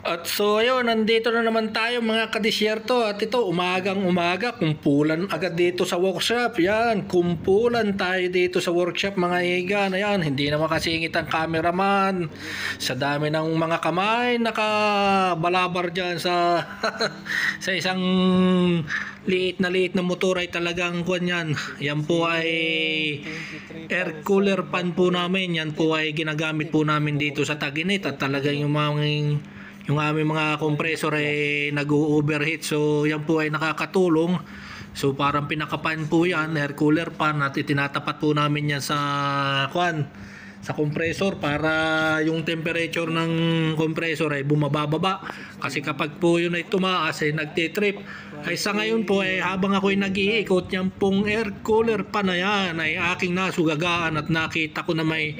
At so ayun, nandito na naman tayo mga kadisyerto at ito umagang umaga, kumpulan agad dito sa workshop. Yan, kumpulan tayo dito sa workshop mga igan. Ayan, hindi na makasingit ang cameraman sa dami ng mga kamay nakabalabar dyan sa sa isang liit na motor ay talagang kuwan yan. Yan po ay air cooler pan po namin. Yan po ay ginagamit po namin dito sa Taginit at talagang yung aming mga compressor ay nag-overheat, so yan po ay nakakatulong. So parang pinakapan po yan, air cooler pan, at itinatapat po namin yan sa compressor para yung temperature ng compressor ay bumababa. Kasi kapag po yun ay tumaas ay nagtitrip. Ay sa ngayon po ay habang ako ay nag-iikot, yan pong air cooler pan na yan ay aking nasugagaan at nakita ko na may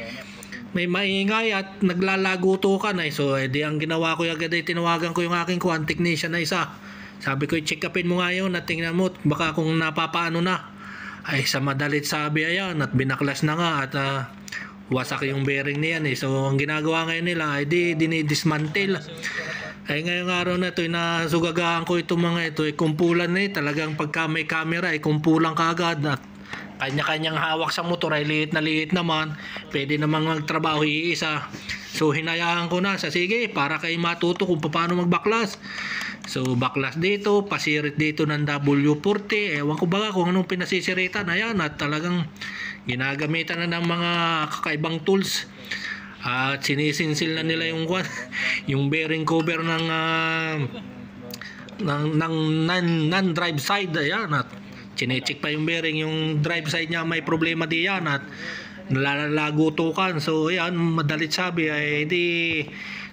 maingay at naglalagutukan ay so di ang ginawa ko agad ay tinawagan ko yung aking technician na isa. Sabi ko i-check upin mo nga yun at tingnan mo baka kung napapaano na. Ay sa madalit sabi ayan at binaklas na nga at wasak yung bearing niyan eh. So ang ginagawa ngayon nila ay dinidismantle. Ay ngayong araw na ito nasugagaan ko itong mga ito ay kumpulan na talagang pagka may camera ay kumpulan kaagad at kanya-kanyang hawak sa motor ay liit na liit naman, pwede namang magtrabaho iisa. So hinayaan ko na sa sige para kayo matuto kung paano magbaklas. So baklas dito, pasirit dito ng W40, ewan ko ba kung anong pinasisiritan. Ayan at talagang ginagamitan na ng mga kakaibang tools at sinisinsil na nila yung yung bearing cover ng non-drive side. Ayan at chinecheck pa yung bearing, yung drive side niya may problema diyan at nalalagutukan. So ayan, madalit sabi ay di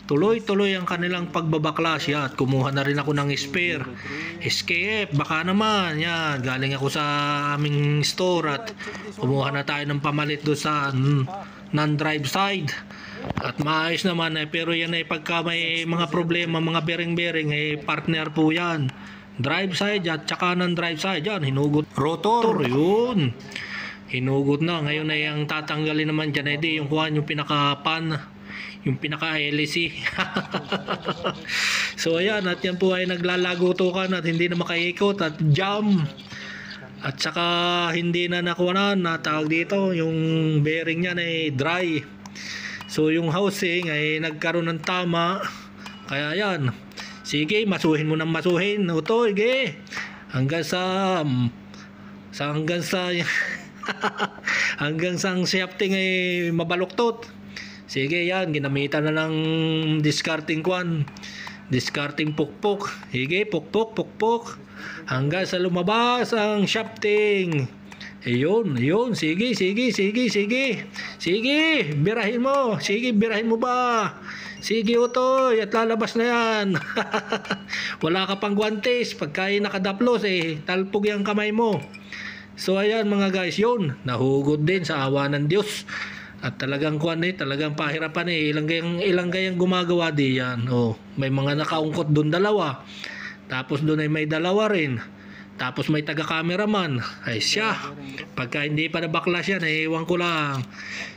tuloy-tuloy ang kanilang pagbabaklas. Yan, at kumuha na rin ako ng spare SKF, baka naman yan, galing ako sa aming store at kumuha na tayo ng pamalit do sa non-drive side at maayos naman pero yan ay pagka may mga problema, mga bearing ay partner po yan, drive side at saka ng drive side. Yan, hinugot rotor, yun hinugot na. Ngayon ay ang tatanggalin naman dyan ay yung yung pinaka-pan, yung pinaka-LC. So ayan, at yan po ay naglalagutukan at hindi na makaikot at jam at saka hindi na nakuha na tawag dito yung bearing niya ay dry. So yung housing ay nagkaroon ng tama, kaya yan, sige, masuhin mo ng masuhin. Ito, sige. Hanggang sa hanggang sa ang shafting ay mabaluktot. Sige, yan, ginamitan na ng discarding pukpok. Sige, pukpok hanggang sa lumabas ang shafting. Ayun, sige, birahin mo. Sige, birahin mo ba? Sige, Utoy, at lalabas na yan. Wala ka pang guantes. Pagka nakadaplos, talpog yung kamay mo. So, ayan mga guys, yun. Nahugod din sa awa ng Diyos. At talagang talagang pahirapan Ilang gayang gumagawa diyan. Oh, may mga nakaungkot doon dalawa. Tapos doon ay may dalawa rin. Tapos may taga-cameraman. Ay siya. Pagka hindi pa nabaklas yan, ewan ko lang.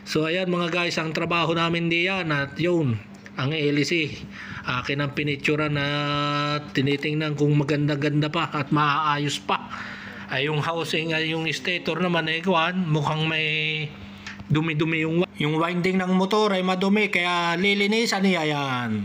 So, ayan mga guys, ang trabaho namin diyan at yun. Ang LC, akin ang pinitsura na tinitingnan kung maganda-ganda pa at maaayos pa. Ay yung housing, ay yung stator naman ay mukhang may dumi-dumi yung winding ng motor ay madumi, kaya lilinisan niya yan.